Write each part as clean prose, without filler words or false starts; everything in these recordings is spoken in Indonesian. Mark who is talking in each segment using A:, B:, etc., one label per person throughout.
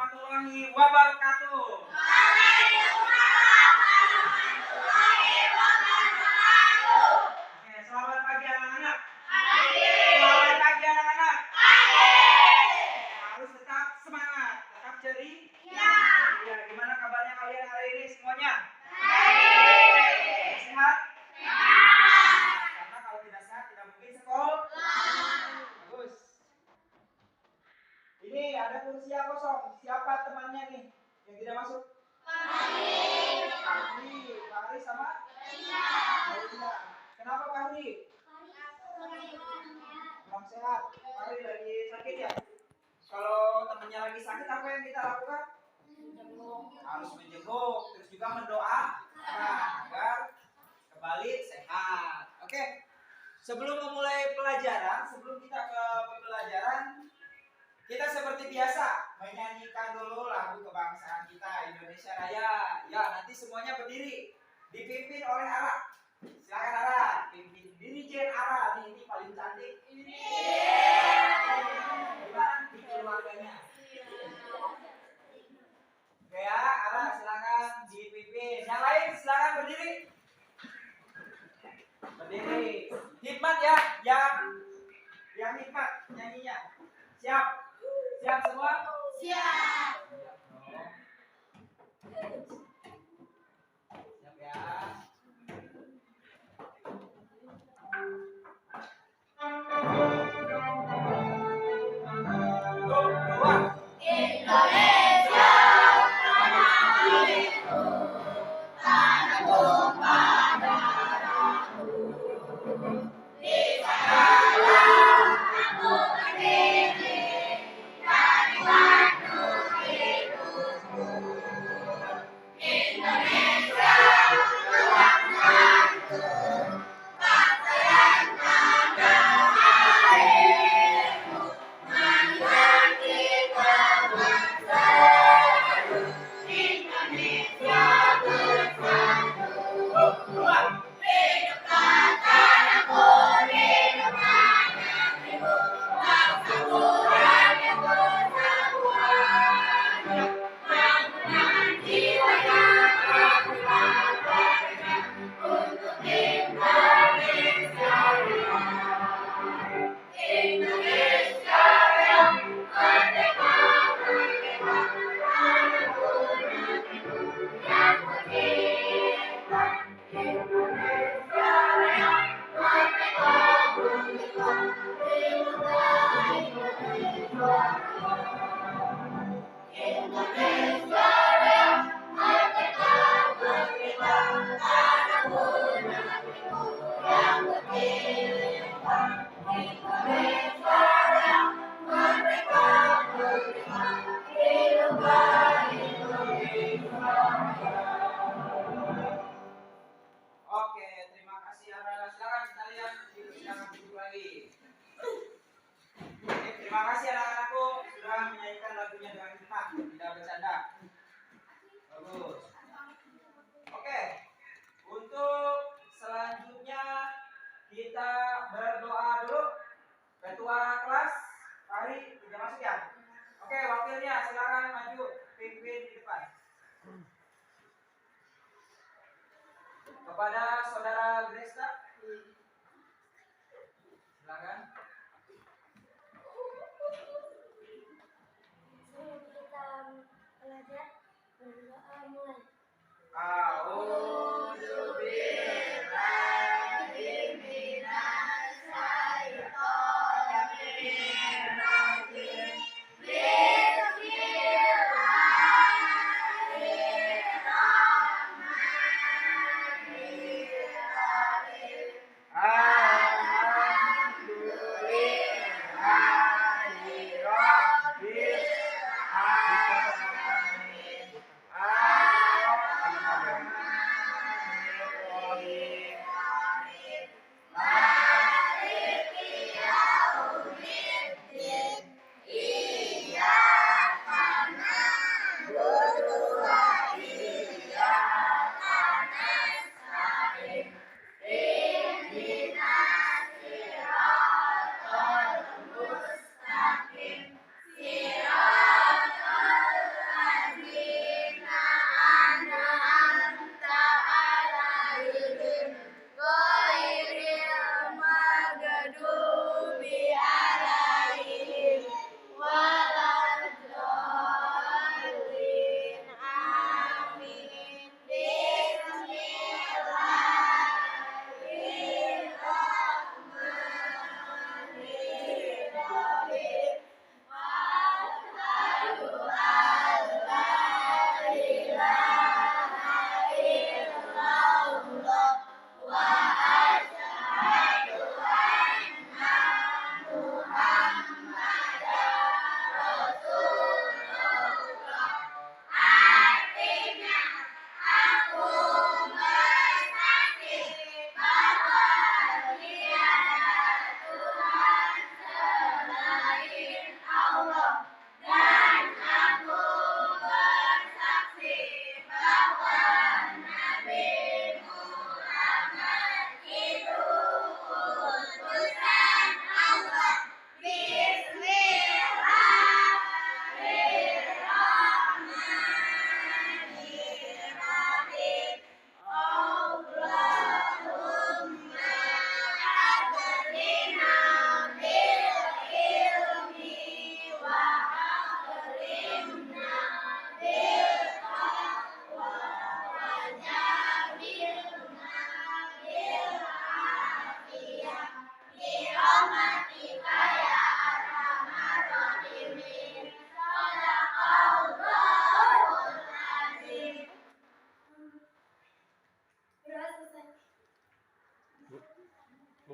A: warahmatullahi wabarakatuh. Oke, selamat pagi anak-anak. Selamat pagi anak-anak. Harus tetap semangat, tetap ceria. Ya, gimana kabarnya kalian hari ini semuanya? Sehat? Karena kalau tidak sehat tidak mungkin sekolah. Bagus. Ini ada kursi yang kosong. Siapa temannya nih yang tidak masuk? Fahri sama? Iya. Kenapa Fahri? Kurang sehat. Fahri lagi sakit ya? Kalau temannya lagi sakit apa yang kita lakukan? Harus menjenguk, terus juga mendoakan agar kembali sehat. Oke. Sebelum memulai pelajaran, sebelum kita ke pembelajaran, kita seperti biasa menyanyikan dulu lagu kebangsaan kita Indonesia Raya. Ya, nanti semuanya berdiri, dipimpin oleh Ara. Silakan Ara, pimpin Dirijen Ara. Ini paling cantik. Gimana keluarganya? Oke ya, Ara silakan dipimpin. Yang lain silakan berdiri. Berdiri. Hikmat ya, yang hikmat nyanyinya. Siap? Siap semua?
B: Siap.
A: Siap ya. Dua.
B: Indonesia tanah airku, tanah tumpah darahku. Di sanalah aku berdiri, dari Bandung hidupku. Indonesia kebangsaanku, bangsa dan tanah airku. Marilah kita bersatu, Indonesia bersatu. Hiduplah tanahku, hiduplah negeriku, bangsaku rakyat persatuan. Bangunlah jiwa yang bergerak untuk Indonesia Raya. Indonesia Raya, merdeka, merdeka, tanahku negeriku yang kucinta. Indonesia Raya, merdeka, merdeka, hiduplah Indonesia Raya. Indonesia Raya, merdeka, merdeka, tanahku negeriku yang kucinta. Indonesia Raya, merdeka, merdeka, hiduplah Indonesia Raya.
A: Oke, terima kasih Ara. Silakan kalian duduk lagi. Oke, terima kasih anak-anakku sudah menyanyikan lagunya dengan hikmat, tidak bercanda. Bagus. Oke, untuk selanjutnya kita berdoa dulu. Ketua kelas, Fahri tidak masuk ya? Oke, wakilnya silakan maju, pimpin di depan. Kepada saudara Gresta, silakan.
B: Sebelum kita belajar, berdoa mulai. A'udzubillahi minasyaitonir rajim. Bismillahirrahmanirrahim. Alhamdulillahirabbil alamin.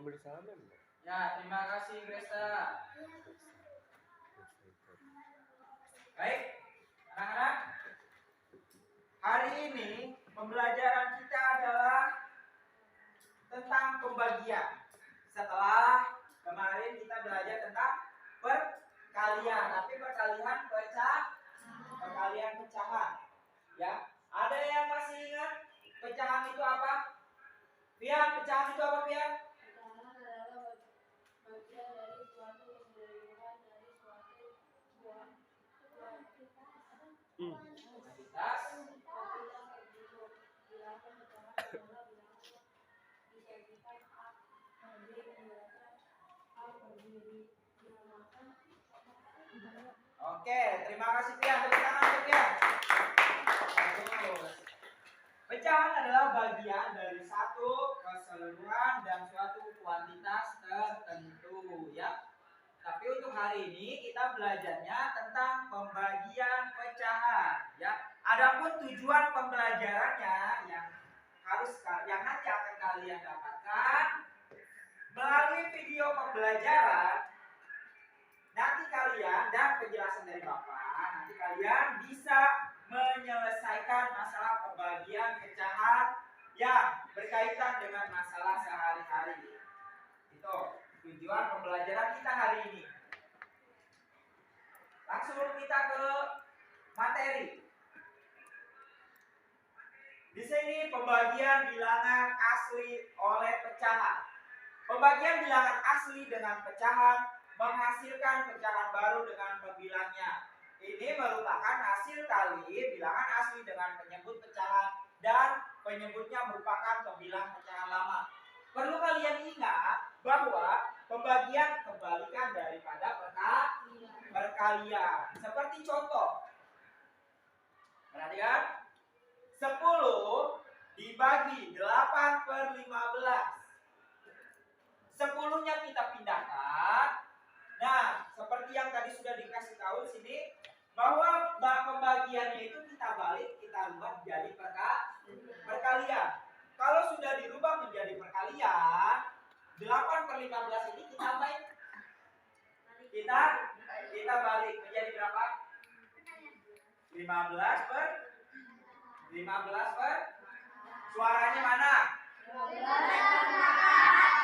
C: beri salam ya?
A: Ya, terima kasih Gresta. Baik, anak-anak. Hari ini pembelajaran kita adalah tentang pembagian. Setelah kemarin kita belajar tentang perkalian, tapi perkalian pecahan. Ya, ada yang masih ingat pecahan itu apa? Pian, pecahan itu apa, Pian?
B: Pecahan adalah bagian dari suatu yang didahulukan dari suatu buah
A: Kuantitas.
B: bilangan pecahan adalah bilangan yang disajikan A per B menjelaskan A per B dinamakan.
A: Oke, terima kasih Pian. Tepuk tangan untuk Pian. Bagus. Pecahan adalah bagian dari satu keseluruhan dan suatu kuantitas tertentu, ya. Tapi untuk hari ini kita belajarnya tentang pembagian pecahan, ya. Adapun tujuan pembelajarannya yang nanti akan kalian dapatkan melalui video pembelajaran. Nanti kalian dan penjelasan dari Bapak, nanti kalian bisa menyelesaikan masalah pembagian pecahan yang berkaitan dengan masalah sehari-hari. Itu tujuan pembelajaran kita hari ini. Langsung kita ke materi. Di sini pembagian bilangan asli oleh pecahan. Pembagian bilangan asli dengan pecahan menghasilkan pecahan baru dengan pembilangnya. Ini merupakan hasil kali bilangan asli dengan penyebut pecahan dan penyebutnya merupakan pembilang pecahan lama. Perlu kalian ingat bahwa pembagian kebalikan daripada perkalian. Seperti contoh. Perhatikan. 10 dibagi 8/15. 10-nya kita pindahkan. Nah, seperti yang tadi sudah dikasih tahu di sini, bahwa pembagiannya itu kita balik, kita rubah menjadi perkalian. Kalau sudah dirubah menjadi perkalian, 8/15 ini kita balik. Kita balik menjadi berapa? 15 per suaranya mana? 15/8.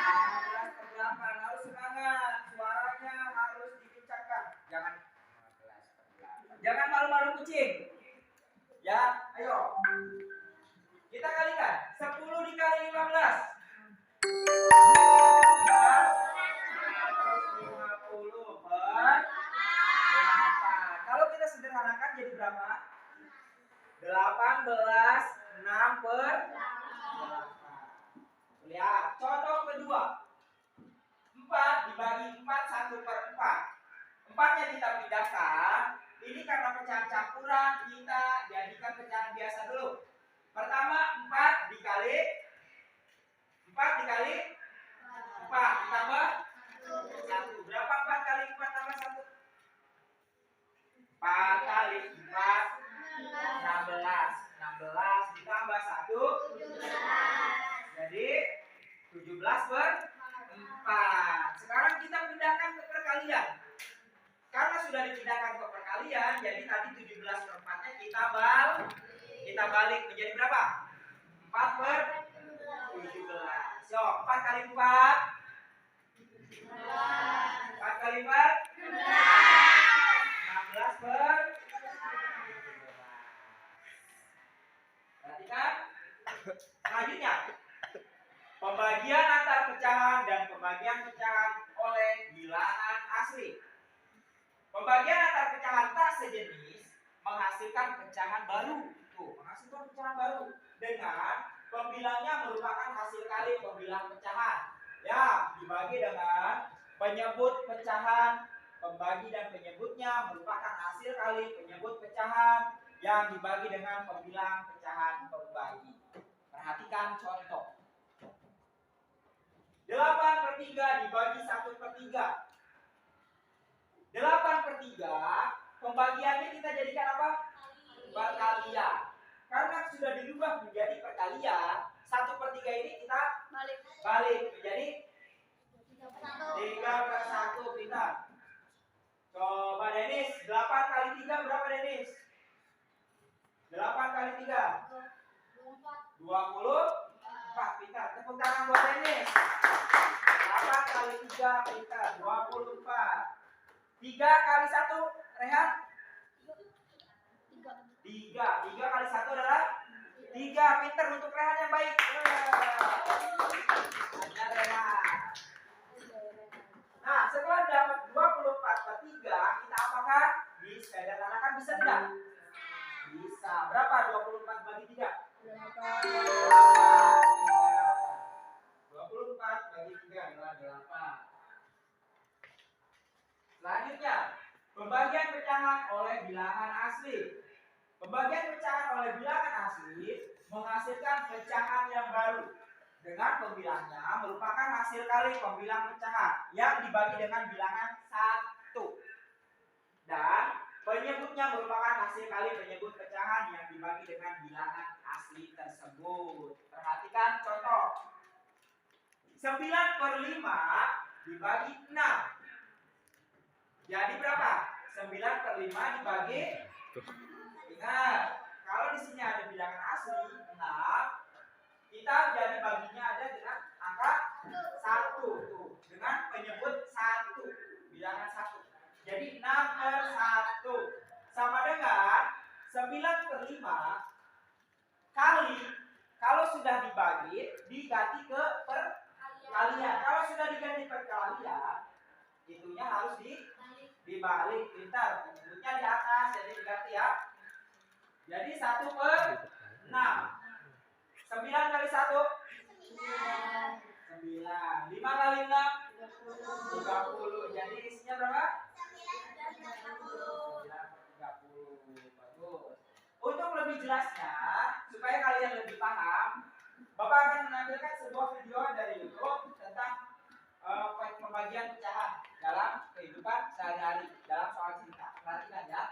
A: Harus semangat. Suaranya harus dikencangkan. Jangan malu-malu kucing. Ya, ayo. Kita kalikan. 10 dikali 15. 150 per 8. Kalau kita sederhanakan jadi berapa? 18/6/8. Lihat, contoh kedua. 4 dibagi 4 1/4. 4-nya kita pindahkan. Ini karena pecahan campuran, kita jadikan pecahan biasa dulu. Pertama 4 dikali 4 ditambah 1. Berapa 4 kali 4 tambah 1? 4 kali 4 16. 16 ditambah 1 jadi 17/4. Sekarang kita pindahkan ke perkalian. Karena sudah dipindahkan ke perkalian, jadi tadi 17/4-nya kita balik menjadi berapa? 4/17. So, 4 kali 4 4 kali 4 16/17. Perhatikan. Selanjutnya, pembagian antar pecahan dan pembagian pecahan oleh bilangan asli. Pembagian antar pecahan tak sejenis menghasilkan pecahan baru. Menghasilkan pecahan baru dengan pembilangnya merupakan hasil kali pembilang pecahan. Ya, dibagi dengan penyebut pecahan. Pembagi dan penyebutnya merupakan hasil kali penyebut pecahan yang dibagi dengan pembilang pecahan pembagi. Perhatikan contoh. 8/3 dibagi 1/3. 8/3 pembagiannya kita jadikan apa? Perkalian. Karena sudah dirubah menjadi perkalian, 1/3 ini kita balik menjadi 3/1 pintar. Coba Denis, 8 kali 3 berapa Denis? 8 kali 3 24. Pintar. Tepuk tangan buat Denis. 8 kali 3 pintar. 24. 3 kali 1 Rehan? 3 kali 1 adalah 3. Pintar untuk Rehan yang baik. Ada Rehan. Nah, setelah dapat 24/3, kita apakah disederhanakan? Bisa tidak? Bisa. Berapa 24 bagi 3? 8. 24 bagi 3 adalah 8. Selanjutnya, pembagian pecahan oleh bilangan asli. Pembagian pecahan oleh bilangan asli menghasilkan pecahan yang baru. Dengan pembilangnya merupakan hasil kali pembilang pecahan yang dibagi dengan bilangan 1. Dan penyebutnya merupakan hasil kali penyebut pecahan yang dibagi dengan bilangan asli tersebut. Perhatikan contoh. 9/5 dibagi 6. Jadi berapa? 9/5 dibagi. Ingat, kalau di sini ada bilangan asli 6, kita jadi baginya ada dengan angka 1 tuh, dengan penyebut 1, bilangan 1. Jadi 6/1 sama dengan 9/5 kali, kalau sudah dibagi diganti ke perkalian. Kalau sudah diganti perkalian, itunya harus dibalik. Pintar, penyebutnya di atas, jadi diganti ya. Jadi 1/6. 9 kali 1 9. 5 kali 6 30. Jadi isinya berapa? 30. Bagus. Untuk lebih jelasnya, supaya kalian lebih paham, Bapak akan menampilkan sebuah video dari YouTube tentang pembagian pecahan dalam kehidupan sehari-hari, dalam soal cinta. Perhatikan ya.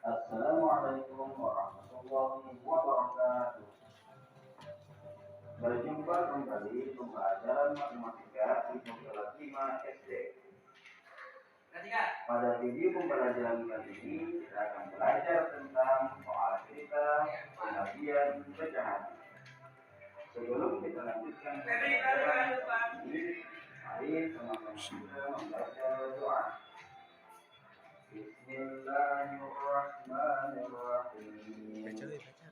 C: Assalamualaikum warahmatullahi wabarakatuh. Berjumpa kembali pembelajaran matematika di kelas 5 SD. Pada video pembelajaran kali ini kita akan belajar tentang soal cerita pembagian pecahan. Sebelum kita lanjutkan pembelajaran ini, mari teman-teman kita membaca doa. Bismillahirrahmanirrahim.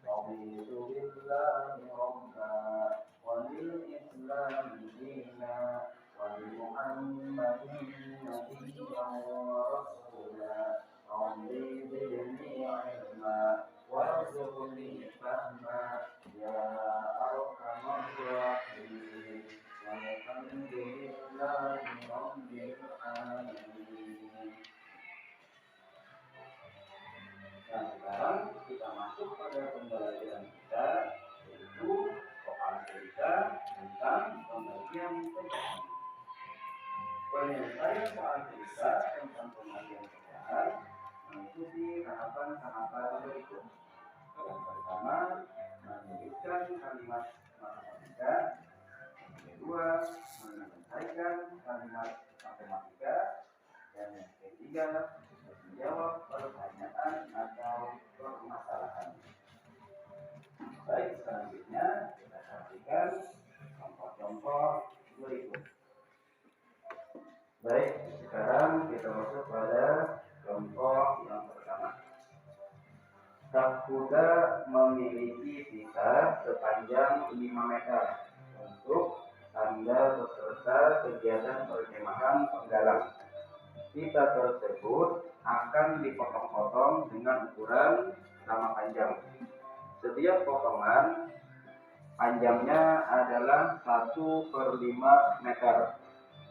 C: Raditu billahi rabba wa bil islami dina wa bi Muhammadin nabiyyan wa rasula. Rabbi zidni ilma warzuqni fahma ya arhamar rahimin. Walhamdulillahi rabbil alamin. Dan sekarang kita masuk pada pembelajaran kita, yaitu soal cerita tentang pembagian pecahan. Penyelesaian soal cerita tentang pembagian pecahan mengikuti tahapan-tahapan berikut. Yang pertama, menyebutkan kalimat matematika. Yang kedua, menyelesaikan kalimat matematika. Dan yang ketiga, menjawab pertanyaan atau permasalahan. Baik, selanjutnya kita perhatikan contoh-contoh berikut. Baik, sekarang kita masuk pada contoh yang pertama. Sak kuda memiliki sisa sepanjang 5 meter untuk Anda beserta kegiatan perkemahan penggalang. Sisa tersebut akan dipotong-potong dengan ukuran sama panjang. Setiap potongan panjangnya adalah 1/5 meter.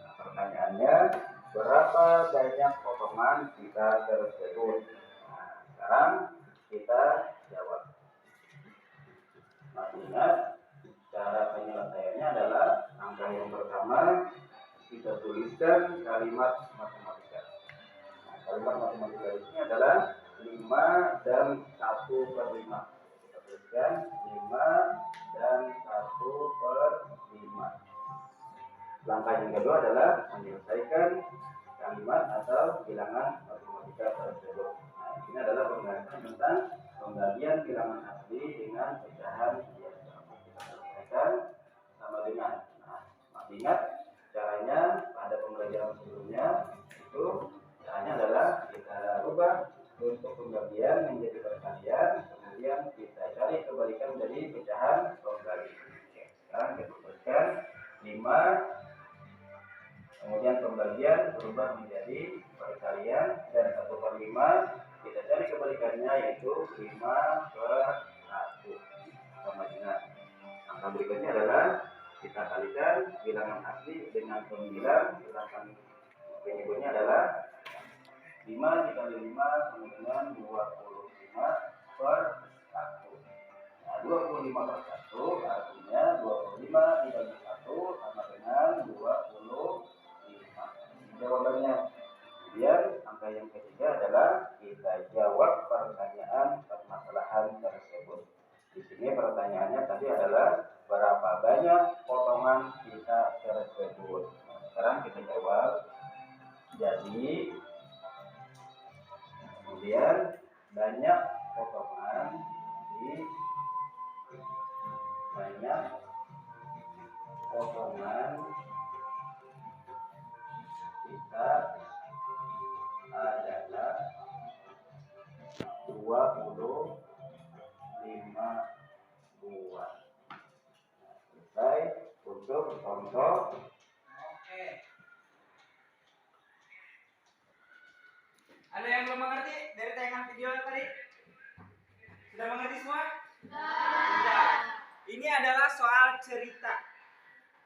C: Nah, pertanyaannya, berapa banyak potongan sisa tersebut? Nah, sekarang kita jawab. Masih ingat, cara penyelesaiannya adalah angka yang pertama kita tuliskan kalimat matematika. Nah, kalimat matematika ini adalah 5 dan 1/5. Kita tuliskan 5 dan 1/5. Langkah yang kedua adalah menyelesaikan kalimat atau bilangan matematika tersebut. Nah, ini adalah pembahasan tentang pembagian bilangan asli dengan pecahan biasa. Kita selesaikan sama dengan. Nah, masih ingat caranya pada pembelajaran sebelumnya itu caranya adalah kita rubah untuk pembagian menjadi perkalian, kemudian kita cari kebalikan menjadi pecahan pembagi. Sekarang kita tuliskan 5, kemudian pembagian berubah menjadi perkalian, dan 1/5 kita cari kebalikannya yaitu 5/1 sama dengan. Angka berikutnya adalah kita kalikan bilangan asli dengan pembilang. Bilangan penyebutnya adalah 5 dikali 5 sama dengan 25/1. Nah, 25/1 artinya 25 dibagi 1 sama dengan 25. Jawabannya. Kemudian angka yang ketiga adalah kita jawab pertanyaan permasalahan tersebut. Di sini pertanyaannya tadi adalah berapa banyak potongan pita tersebut. Nah, sekarang kita jawab. Jadi kemudian banyak potongan di banyak potongan pita adalah 25 buah. Nah, selesai untuk contoh.
A: Oke. Ada yang belum mengerti dari tayangan video tadi? Sudah mengerti semua? Sudah. Ini adalah soal cerita.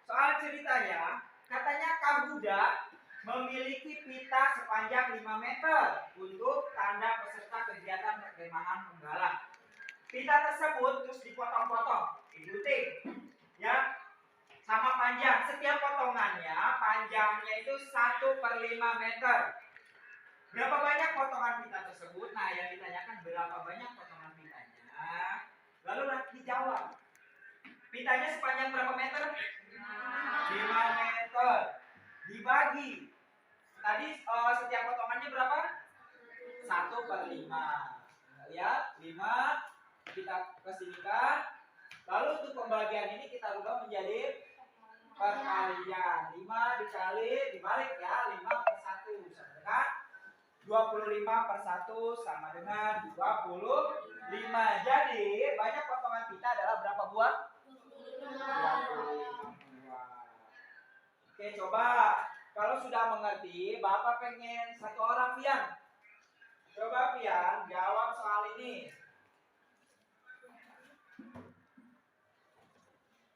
A: Soal ceritanya, katanya Kang Buddha memiliki pita sepanjang 5 meter untuk tanda peserta kegiatan perkemahan penggalang. Pita tersebut terus dipotong-potong, digunting, ya, sama panjang. Setiap potongannya panjangnya itu 1/5 meter. Berapa banyak potongan pita tersebut? Nah, yang ditanyakan berapa banyak potongan pitanya. Lalu nanti dijawab. Pitanya sepanjang berapa meter? 5 meter. Dibagi. Tadi setiap potongannya berapa? 1/5. Lihat, 5 kita kesinikan. Lalu untuk pembagian ini kita rubah menjadi perkalian. 5 dikali, dibalik ya, 5/1 sama dengan 25/1 sama dengan 25. Jadi banyak potongan pita adalah berapa buah? 25 buah. Oke, coba kalau sudah mengerti, Bapak pengen satu orang Pian. Coba Pian jawab soal ini.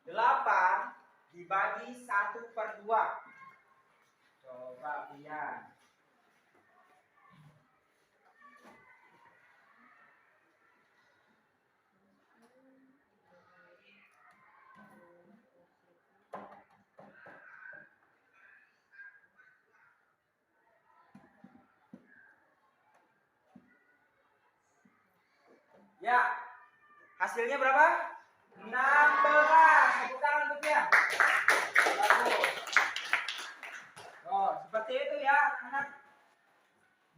A: 8 dibagi 1/2. Coba Pian. Ya, hasilnya berapa? 16. Tepuk tangan untuk Pian. Bagus. Oh, seperti itu ya, anak.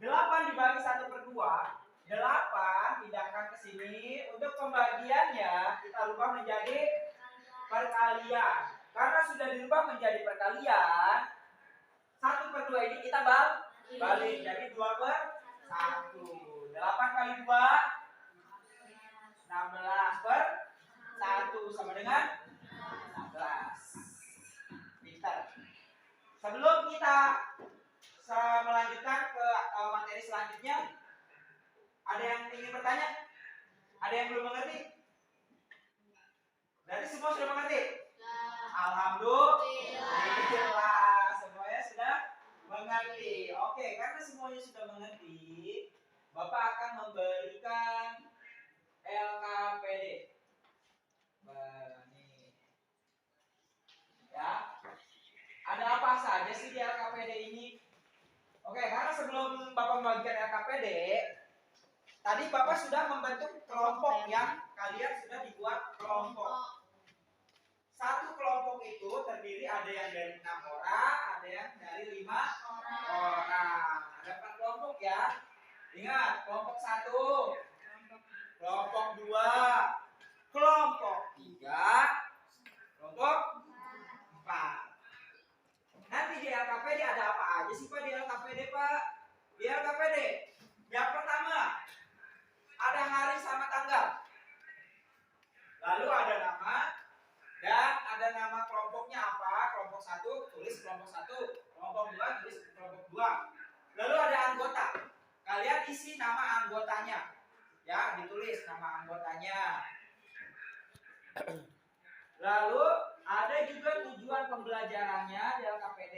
A: 8 dibagi 1/2. 8 pindahkan ke sini. Untuk pembagiannya kita rubah menjadi perkalian. Karena sudah dirubah menjadi perkalian, 1/2 ini kita balik. Jadi 2/1. 8 kali 2 16/1 sama dengan 16. Pintar. Sebelum kita melanjutkan ke materi selanjutnya, ada yang ingin bertanya? Ada yang belum mengerti? Berarti semua sudah mengerti? Alhamdulillah, semuanya sudah mengerti. Oke, karena semuanya sudah mengerti, Bapak akan memberikan aja sih di LKPD ini? Oke, karena sebelum Bapak membagikan LKPD, tadi Bapak sudah membentuk kelompok ya. Kalian sudah dibuat kelompok. Satu kelompok itu terdiri ada yang dari 6 orang, ada yang dari 5 orang. Ada 4 kelompok ya. Ingat, kelompok 1, kelompok 2, kelompok 3, kelompok 4. Nanti di LKPD ada apa aja sih Pak di LKPD Pak? Di LKPD yang pertama ada hari sama tanggal. Lalu ada nama dan ada nama kelompoknya apa? Kelompok 1 tulis kelompok 1, kelompok 2 tulis kelompok 2. Lalu ada anggota. Kalian isi nama anggotanya. Ya, ditulis nama anggotanya. Lalu ada juga tujuan pembelajarannya di LKPD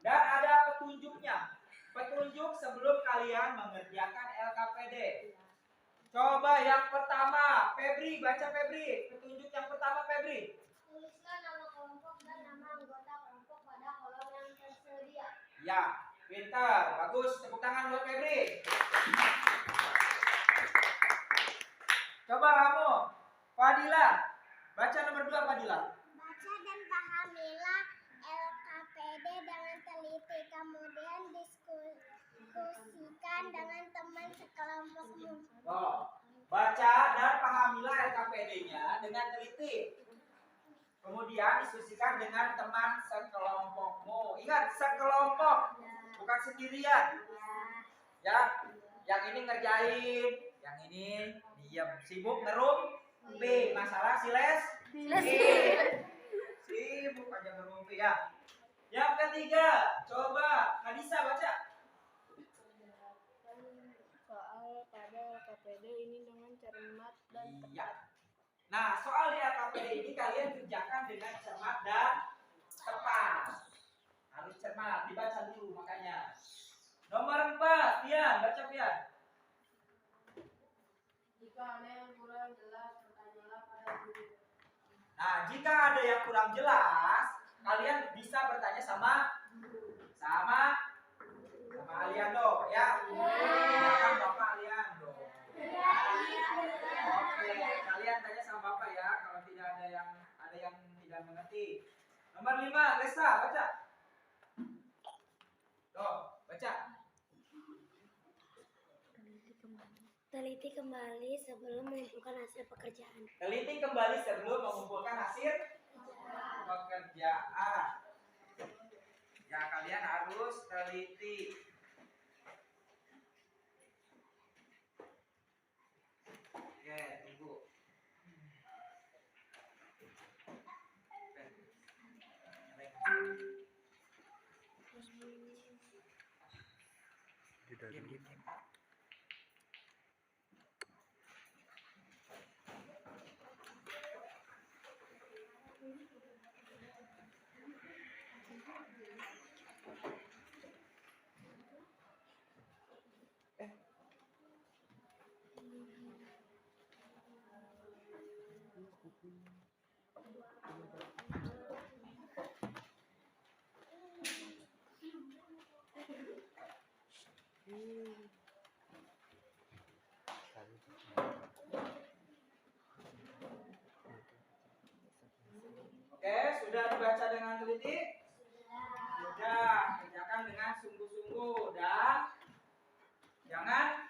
A: dan ada petunjuknya. Petunjuk sebelum kalian mengerjakan LKPD. Coba yang pertama, Febri, baca Febri. Petunjuk yang pertama Febri.
B: Tuliskan nama kelompok dan nama anggota kelompok pada kolom yang tersedia.
A: Ya, pintar, bagus. Tepuk tangan buat Febri. Coba kamu, Fadila. Baca nomor 2 Fadila.
B: Baca dan pahamilah LKPD dengan teliti, kemudian diskusikan dengan teman sekelompokmu.
A: Oh, baca dan pahamilah LKPD-nya dengan teliti. Kemudian diskusikan dengan teman sekelompokmu. Ingat, sekelompok, bukan sendirian. Ya, yang ini ngerjain, yang ini diam, sibuk ngerumpi. Masalah siles. Sibuk aja ngerumpi ya. Yang ketiga, coba Kadisa baca.
D: Soal pada LKPD ini dengan cermat dan
A: Iya. Nah, soal di LKPD ini kalian kerjakan dengan cermat dan tepat. Harus cermat, dibaca dulu makanya. Nomor 4, Pian, baca Pian.
D: jika ada yang kurang jelas bertanyalah pada guru.
A: Nah, jika ada yang kurang jelas, kalian bisa bertanya sama Aliando ya. Silakan Bapak Aliando. Oke, kalian tanya sama Bapak ya kalau tidak ada yang tidak mengerti. Nomor 5, Resta, baca. Tuh, baca.
B: Teliti kembali sebelum mengumpulkan hasil pekerjaan.
A: Teliti kembali sebelum mengumpulkan hasil pekerjaan. Ya, kalian harus teliti. Oke, tunggu. Oke, sudah dibaca dengan teliti? Sudah, kerjakan dengan sungguh-sungguh dan jangan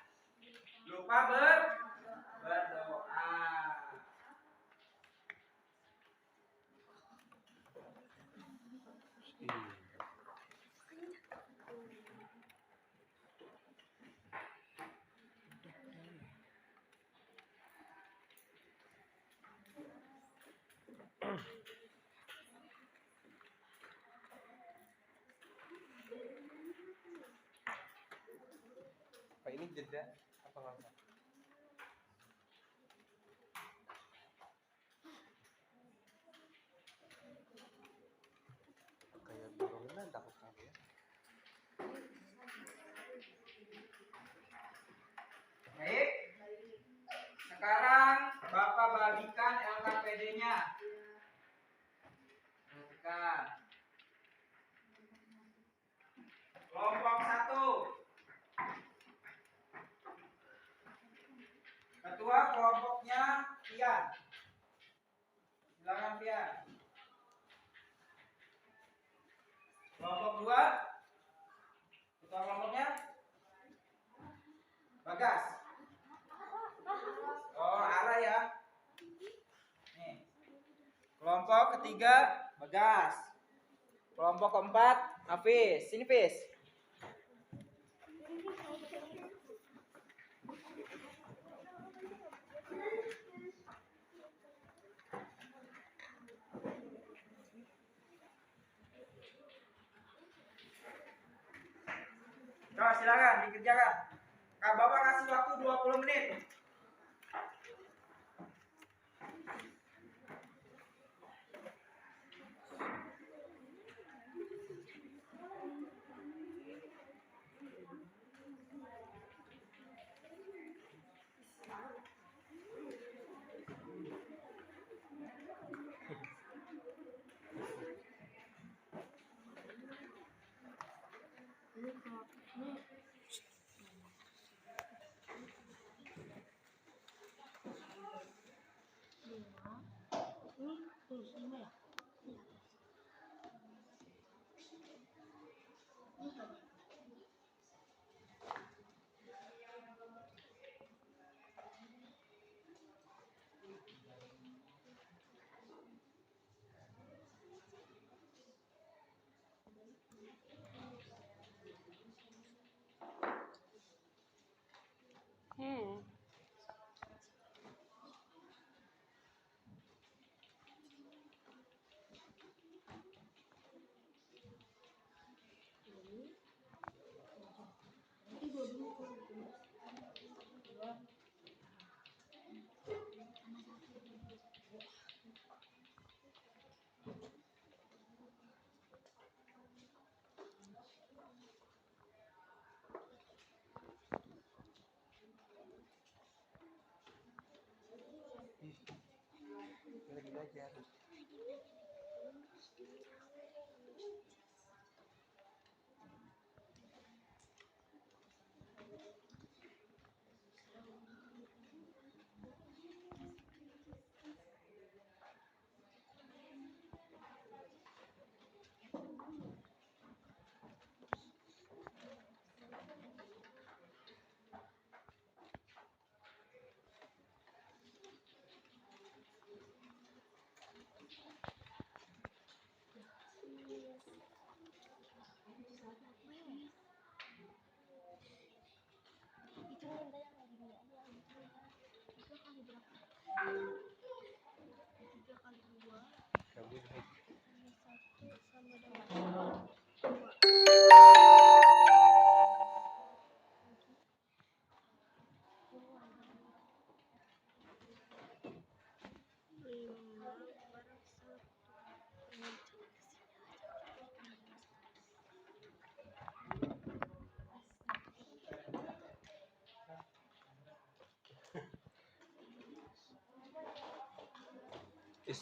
A: lupa berdoa.
E: Pak, ini jeda apa nggak usah? Kayak bangunan takut kamu ya.
A: Baik. Sekarang Bapak bagikan LKPD-nya. Perhatikan. Kelompok 3 Bagas. Kelompok keempat Hafiz. Sini Fiz. Coba silakan dikerjakan. Kak Bapak kasih waktu 20 menit.
E: Lagi belajar. Kabur. Is.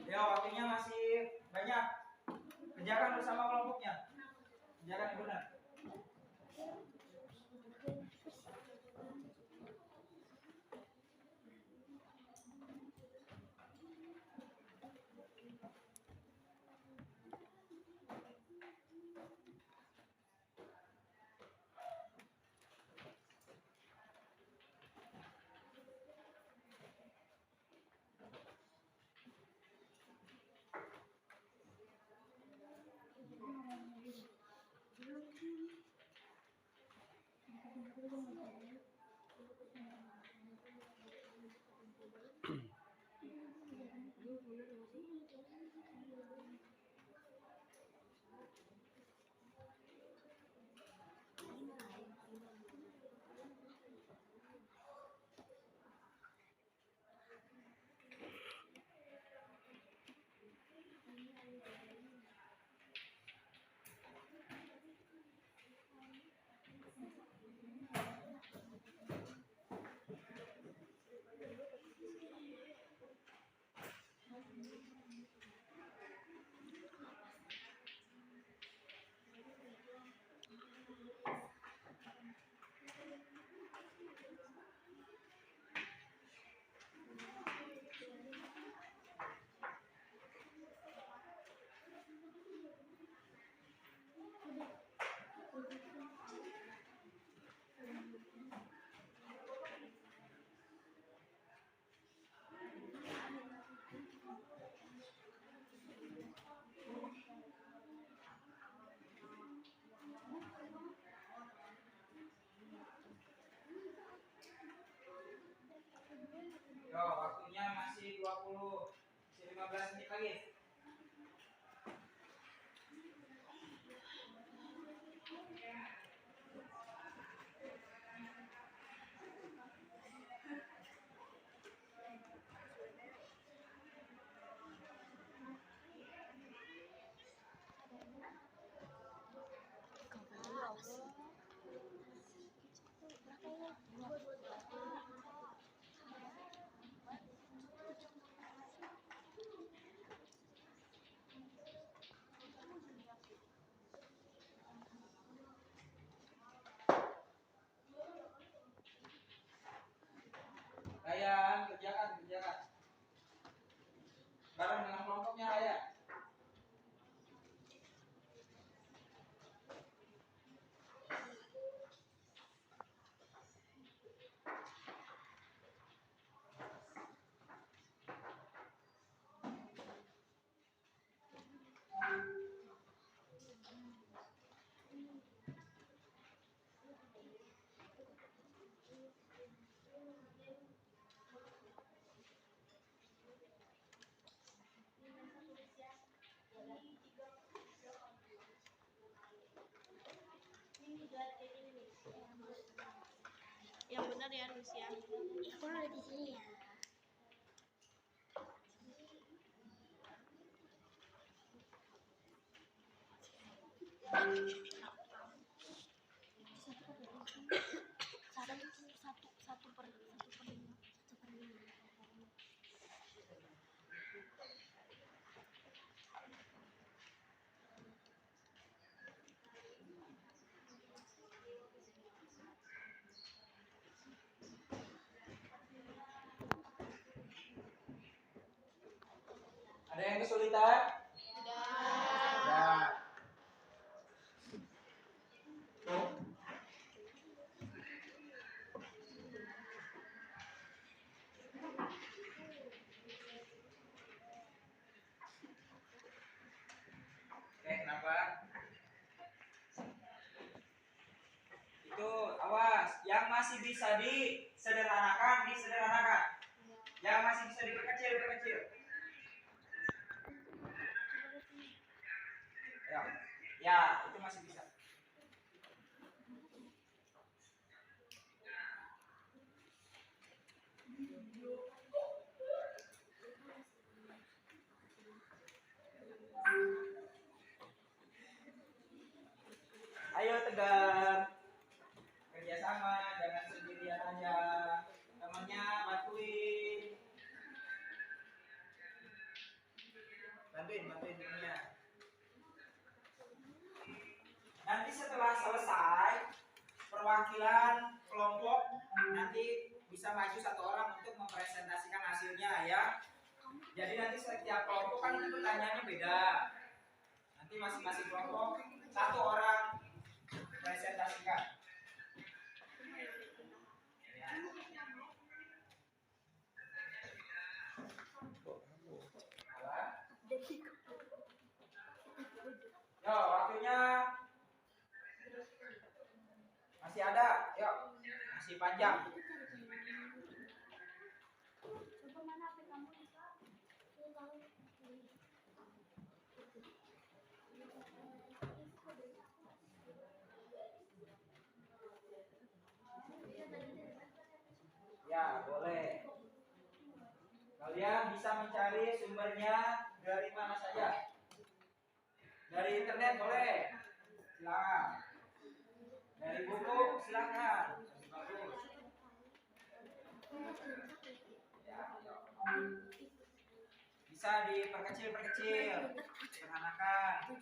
A: Ya, waktunya masih banyak. Kerjakan bersama kelompoknya. Kerjakan yang benar.
D: Yang benar ya, Nusia.
B: Aku ada di sini ya. Satu per lima.
A: Ada yang kesulitan? Tidak. Oke, kenapa? Itu awas, yang masih bisa disederhanakan. Yang masih bisa diperkecil. Ya, ya, itu masih bisa. Ayo tegar, kerjasama, jangan sendirian aja. Temannya bantuin temennya. Nanti setelah selesai perwakilan kelompok nanti bisa maju satu orang untuk mempresentasikan hasilnya ya. Jadi nanti setiap kelompok kan itu pertanyaannya beda. Nanti masing-masing kelompok satu orang presentasikan. Ya. Yo, waktunya masih ada, yuk, masih panjang.
B: Coba mana HP kamu?
A: Ya, boleh. Kalian bisa mencari sumbernya dari mana saja. Dari internet boleh. Silakan. Dari buku silakan. Bagus. Ya, bisa diperkecil, sederhanakan.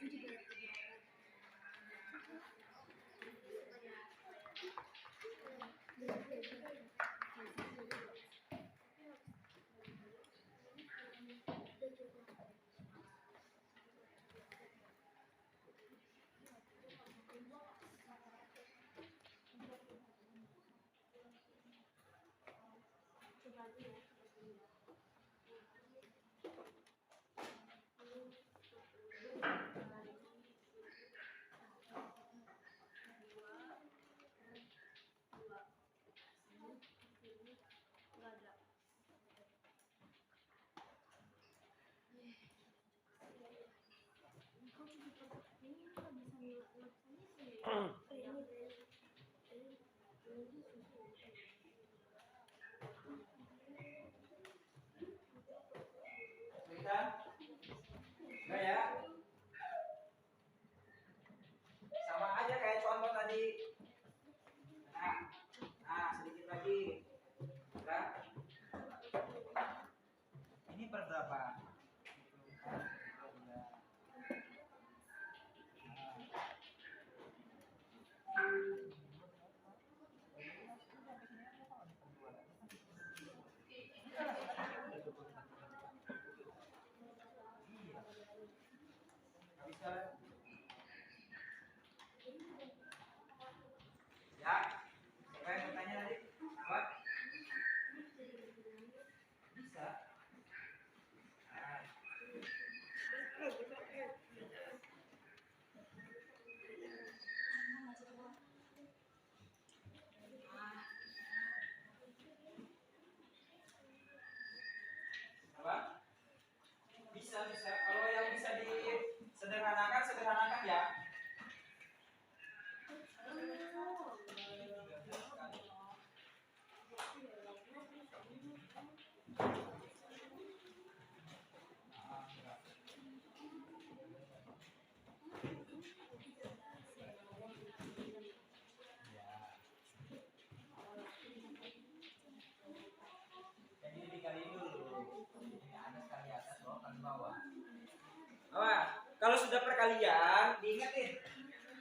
A: kalian diingetin.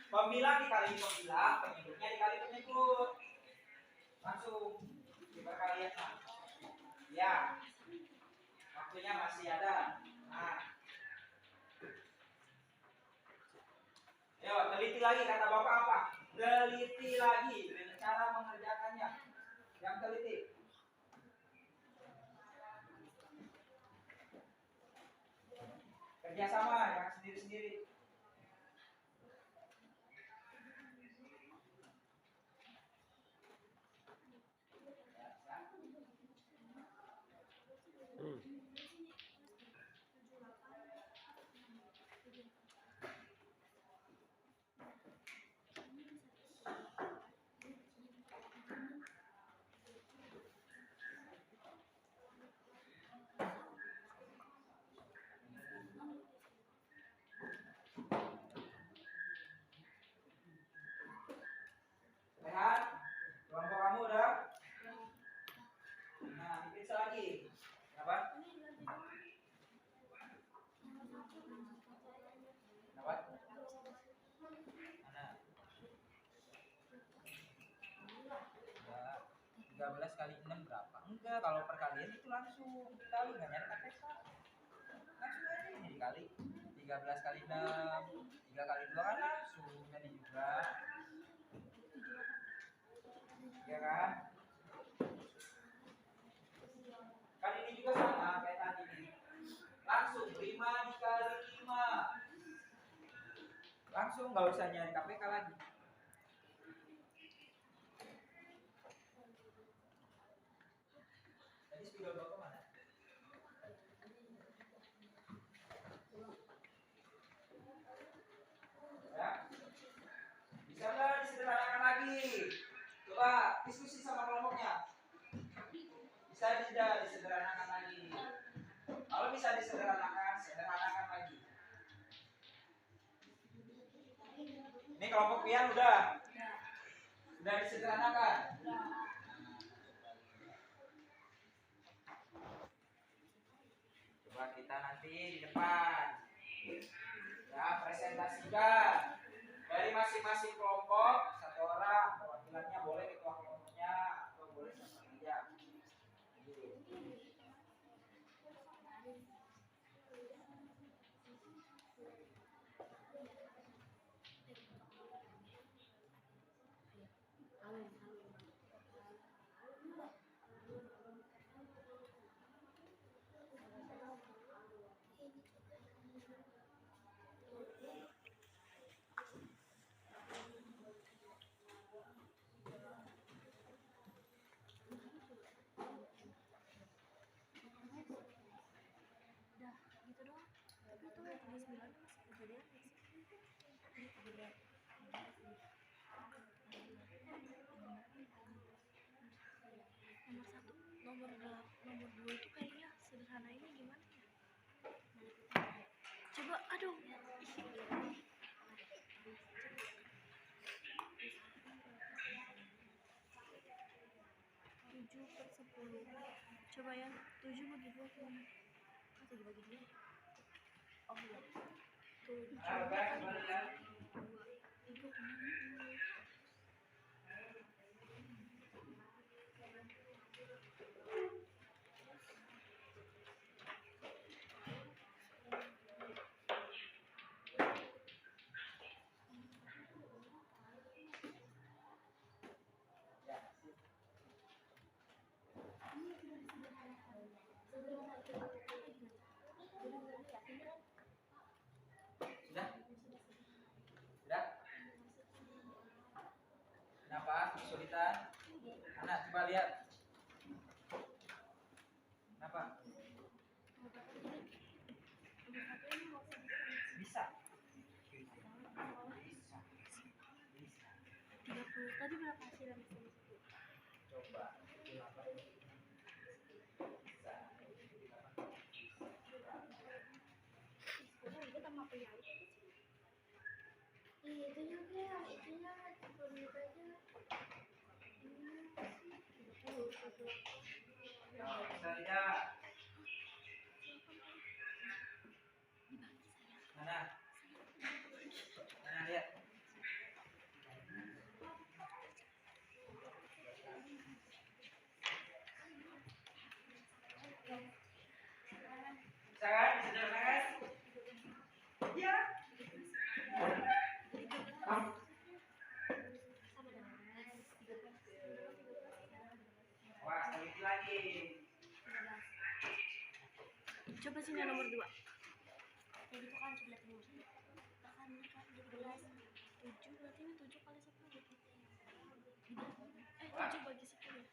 A: Pembilang dikali pembilang, penyebutnya dikali penyebut. Langsung di perkalian. Ya. Waktunya masih ada. Nah. Ayo, teliti lagi kata Bapak apa? Teliti lagi dengan cara mengerjakannya. Yang teliti. Kerjasama, yang sendiri-sendiri. Sehat? Kelompok kamu udah? Nah, diperiksa lagi. Kenapa? Kenapa? Mana? Ya, 13 kali 6 berapa? Enggak, kalau perkalian itu langsung dikali, nggak nyari KPK. Langsung aja ini dikali. 13 kali 6, 3 kali 2 kan langsung. Jadi juga. Ya kan? Kan ini juga sama kayak tadi nih. Langsung 5 dikali 5. Langsung nggak usah nyari KPK lagi. Tadi spidol bapak mana? Ya? Bisa nggak disederhanakan lagi? Coba diskusi sama kelompoknya. Bisa tidak disederhanakan lagi? Kalau bisa disederhanakan, sederhanakan lagi. Ini kelompok pian udah disederhanakan. Coba kita nanti di depan ya presentasikan dari masing-masing kelompok satu orang, perwakilannya boleh ketua kelompoknya atau boleh siapa saja.
D: Nomor 2 itu kayaknya sederhana ini gimana ya? Coba, aduh. 7/10. Coba yang 7 bagi 2 gimana? Atau dibagi 2? Oh iya. 7 bagi 2. Itu kemana?
A: Sudah? Sudah? Kenapa kesulitan? Mana coba lihat. Kenapa? Bisa.
D: 30. Tadi berapa hasilnya?
A: Coba.
B: Itu juga, itunya sebelum aja.
A: Bisa lihat. Mana?
D: hasilnya nomor 2. Kayak gitu kan, coba lihat dulu. Kan 12, 7 berarti ini 7 kali 10. 7 bagi 10 ya.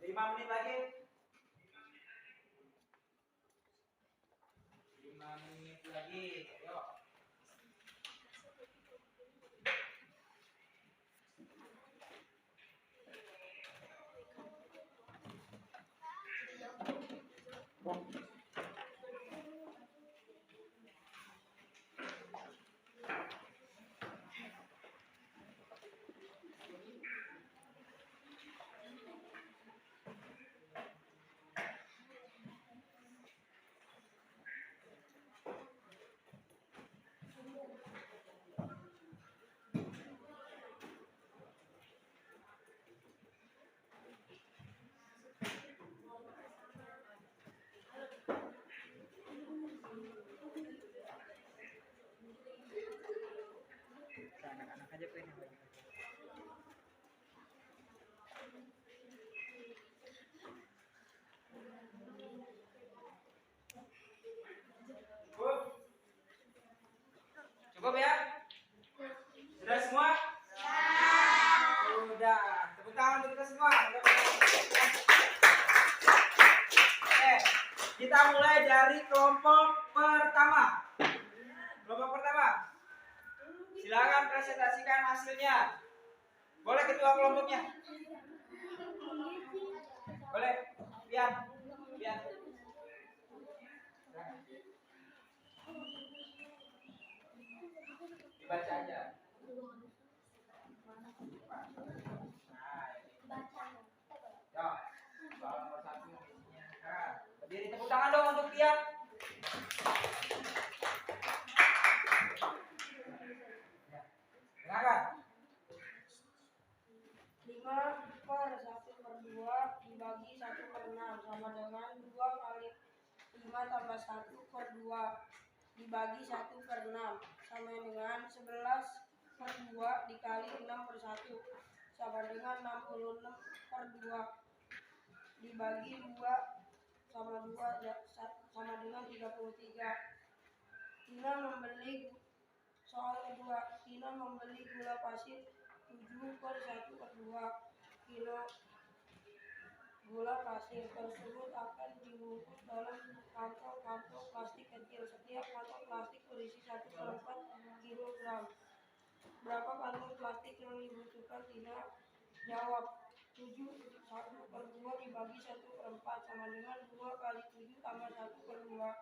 A: Lima menit lagi. 5 menit lagi. Yuk.
E: Anak-anak aja pengen bagi.
A: Cukup ya? Sudah semua? Sudah. Tepuk tangan untuk kita semua. Kita mulai dari kelompok pertama. Kelompok pertama. Silakan presentasikan hasilnya. Boleh ketua kelompoknya? Boleh. Biar. Dibaca aja. Ya, soal nomor 1 isinya. Berdiri, tepuk tangan dong untuk dia. Dengarkan.
B: 5/1/2 dibagi 1/6 sama dengan 2 kali 5 tambah 1/2 dibagi 1/6 sama dengan 11/2 dikali 6/1 sama dengan 66/2 dibagi 2 sama 2 sama dengan 33. Tina membeli gula pasir 7/1/2 kilo. Gula pasir tersebut akan dibungkus dalam kantong plastik kecil. Setiap kantong plastik berisi 1/4 kilogram. Berapa kantong plastik yang dibutuhkan? Tina jawab. 7/1/2 dibagi 1/4 sama dengan 2 kali 7 tambah 1/2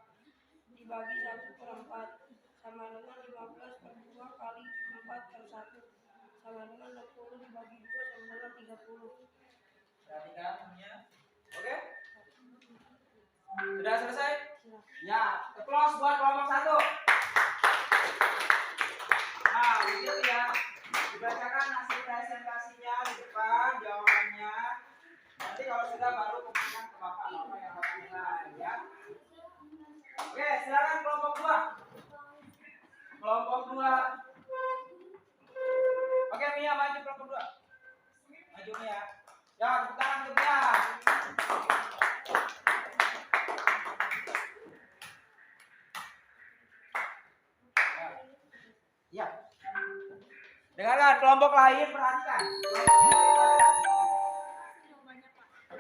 B: dibagi 1/4 sama dengan 15/2 kali 4/1 sama dengan 60 dibagi 2 sama dengan 30.
A: Perhatikan semuanya. Oke? Sudah selesai? Ya, close buat kelompok 1. Nah, itu ya. Dibacakan hasil presentasinya di depan, jawabannya. Nanti kalau sudah baru kemudian ke Bapak yang Bapak nilai ya. Oke, silakan kelompok 2. Kelompok 2. Oke, Mia maju kelompok 2. Maju Mia. Ya, tepuk tangan untuk Mia. Ya. Dengarkan kelompok lain, perhatikan.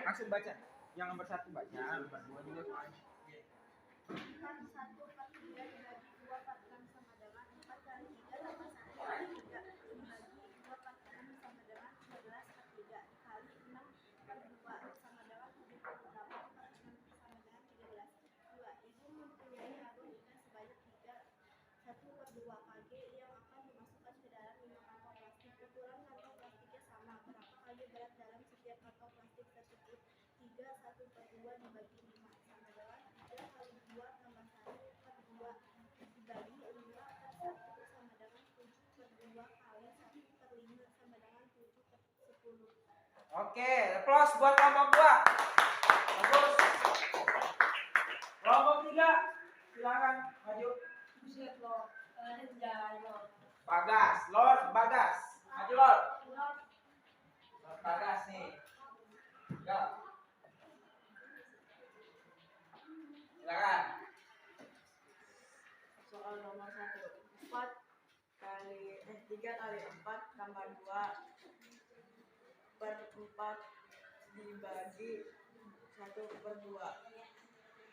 A: Langsung baca. Yang nomor 1 baca, nomor 2 juga soalnya.
D: 1/3 dibagi 2/6 sama dengan 4 kali 3 tambah 1 kali 3 dibagi 2/6 sama dengan 11/3 dikali 6/2 sama dengan 78/6 sama dengan 13. 2. Ibu mempunyai harun ikan sebanyak 3 plastik tersebut. 3 1/2 dibagi 5 sama dengan 3 kali 2 tambah 1/2 dibagi 5/1 sama dengan 7/2 kali 1/5 sama dengan 7/10.
A: Oke, applause buat kelompok 2. Bagus. Kelompok 3, silakan maju. Bagas, Lord Bagas. Maju Lord. Lord Bagas nih. Ya. Silakan.
B: Soal nomor 1. 3 kali 4 tambah 2/4 dibagi 1/2.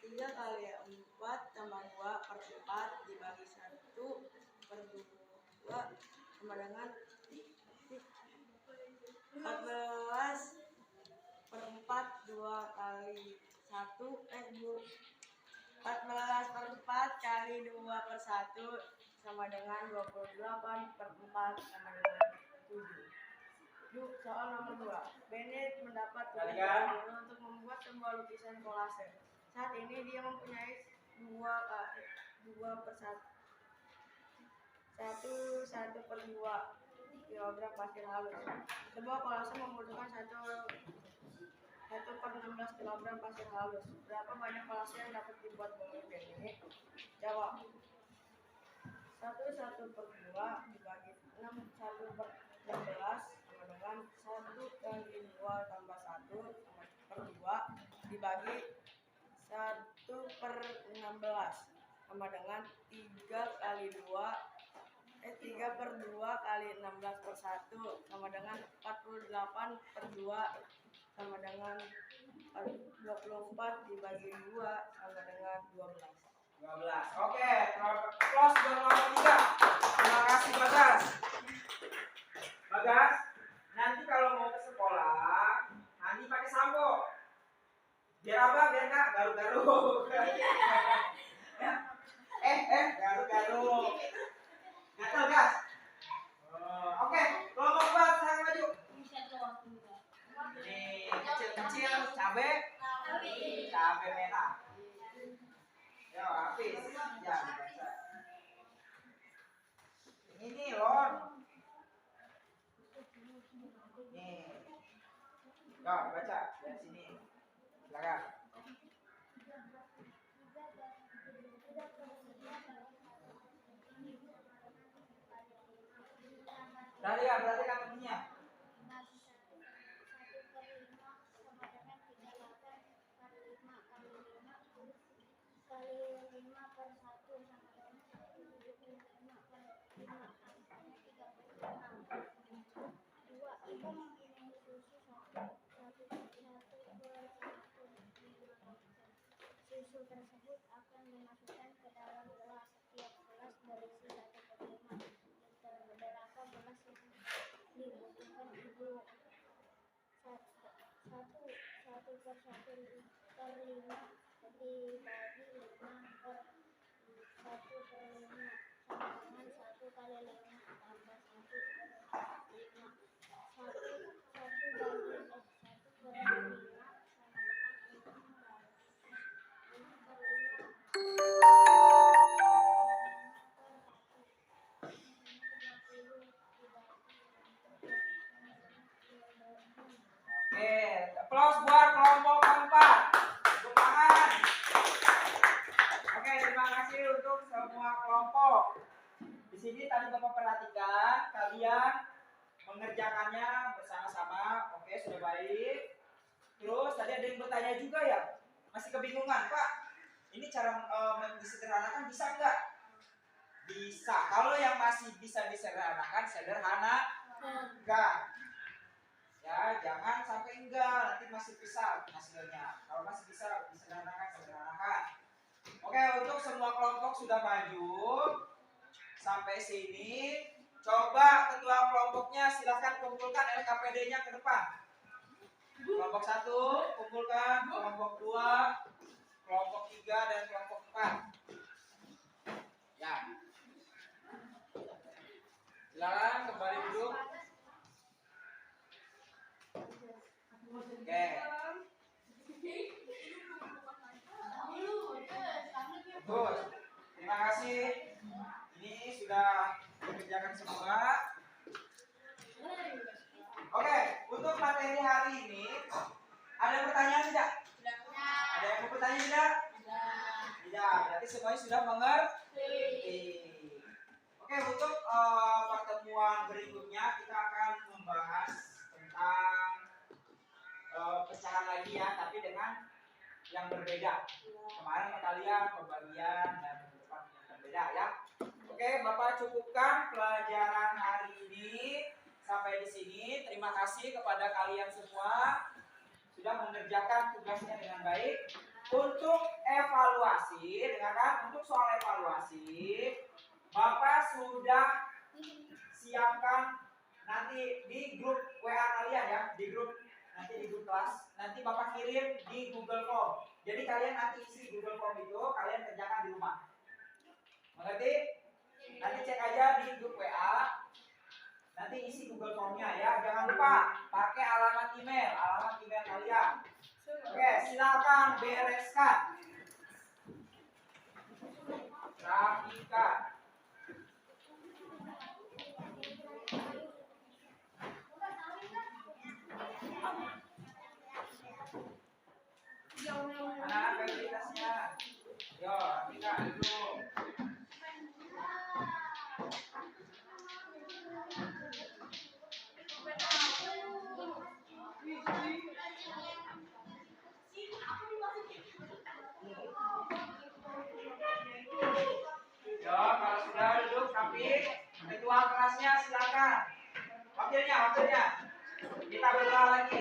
B: 3 kali 4 tambah 2/4 dibagi 1/2 sama dengan 14/4. 2 kali 14/4 kali 2/1 sama dengan 28/4 sama dengan 7. Yuk, soal nomor 2. Bennett mendapat tugas baru untuk membuat sebuah lukisan kolase. Saat ini dia mempunyai 1/2 kilogram pasir halus. Sebuah kolase membutuhkan 1/16 kilogram pasir halus. Berapa banyak kolase yang dapat dibuat oleh Bennett? Jawab. 1/2 dibagi 1/16 sama dengan 1 kali 2 tambah 1 per 2 dibagi 1/16 sama dengan 3/2 kali 16/1 sama dengan 48/2 sama dengan 24 dibagi 2 sama dengan 12.
A: 12. Oke, applause buat kelompok 3. Terima kasih Bagas. Bagas, nanti kalau mau ke sekolah, nanti pakai sampo. Biar apa? Biar nggak garuk-garuk. Garuk-garuk. Gatel, Gas. Oke, kelompok 4 saya maju. Ini kecil-kecil cabai merah. Ya, habis. Ya, biasa. Ini Lord. Nih. Ya, baca dari sini. Silakan. Perhatikan temennya.
D: 1/5 Susu tersebut akan dimasukkan ke dalam gelas. Setiap gelas berisi 1/5 liter. Berapa gelas yang dibutuhkan ibu? 1/5 dibagi 5/1/5 sama dengan 1 kali 5 tambah 1/5. 1/5
A: Oke, applause buat kelompok 4. Tepuk tangan. Oke, terima kasih untuk semua kelompok. Di sini tadi Bapak perhatikan kalian mengerjakannya bersama-sama. Oke, sudah baik. Terus tadi ada yang bertanya juga ya, masih kebingungan, Pak. Ini cara disederhanakan bisa nggak? Bisa. Kalau yang masih bisa disederhanakan, sederhanakan. Ya, jangan sampai enggak, nanti masih bisa hasilnya. Kalau masih bisa disederhanakan. Oke, untuk semua kelompok sudah maju sampai sini. Coba ketua kelompoknya silahkan kumpulkan LKPD-nya ke depan. Kelompok 1 kumpulkan, kelompok 2, kelompok 3 dan kelompok 4. Ya. Silakan kembali duduk. Oke. Bagus. Terima kasih. Ini sudah dikerjakan semua. Oke, untuk materi hari ini ada pertanyaan tidak? Ada yang mau bertanya tidak? Tidak. Berarti semuanya sudah mengerti. Oke, untuk pertemuan berikutnya kita akan membahas tentang pecahan lagi ya, tapi dengan yang berbeda. Kemarin kalian pembagian dan yang berbeda ya. Oke, Bapak cukupkan pelajaran hari ini sampai di sini. Terima kasih kepada kalian semua sudah mengerjakan tugasnya dengan baik. Untuk evaluasi, dengarkan, untuk soal evaluasi, Bapak sudah siapkan nanti di grup WA kalian ya, di grup kelas. Nanti Bapak kirim di Google Form. Jadi kalian nanti isi Google Form itu, kalian kerjakan di rumah. Mengerti? Nanti cek aja di grup WA. Nanti isi Google Formnya ya. Jangan lupa pakai alamat email kalian. Oke, silakan bereskan. Rapikan. Mana aktivitasnya? Yo, rapikan dulu. Yo, kalau sudah duduk tapi ketua kelasnya silakan. Wakilnya. Kita berdoa lagi.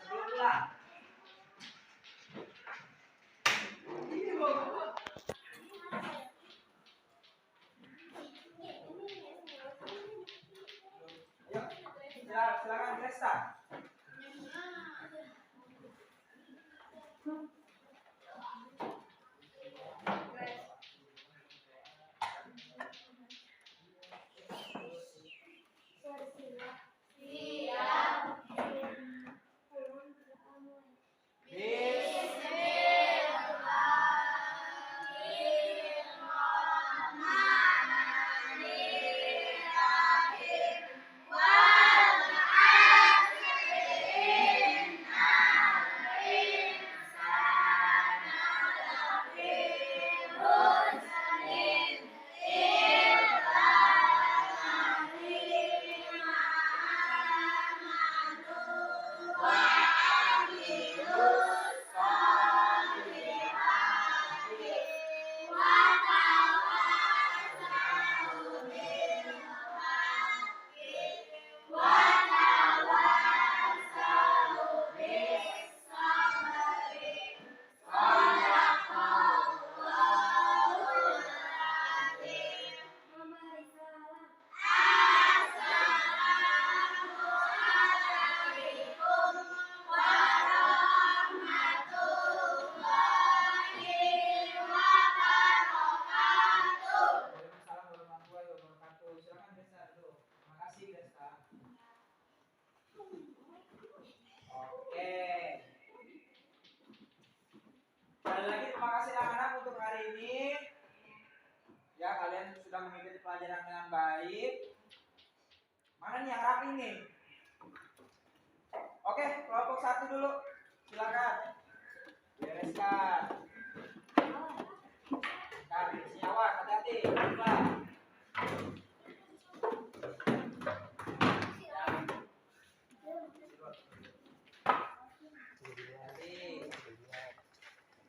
A: Sebelum pulang. Ayo, silakan Krista. sudah mengikuti pelajaran dengan baik. Mana nih yang rapi nih? Oke, kelompok 1 dulu. Silakan. Bereskan. Kan, senyawa, hati-hati. Pelan.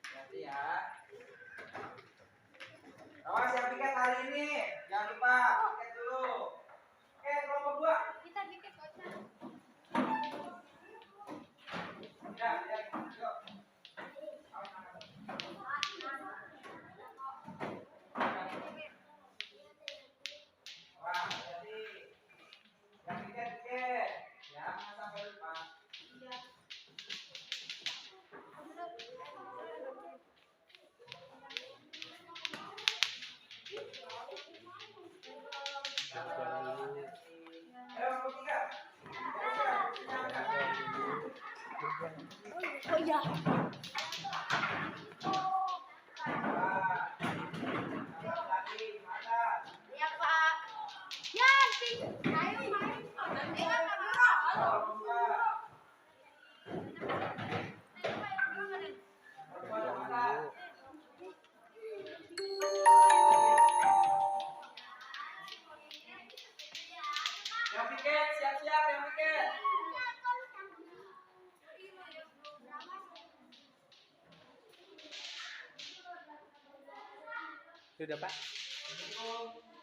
A: Hati ya. Awas yang piket hari ini. Jangan lupa piket dulu. Oke, kelompok 2.
D: Kita bikin kocak.
A: Ya, yuk. Wah, jadi yang piket. Ya, jangan sampai lupa. Ayo, kelompok 3.
D: Oh iya.
A: Lagi, mata.
D: Ya Pak. Ya, ayo main.
A: Yang piket, siap-siap yang piket.
E: Sudah Pak.
A: Assalamualaikum.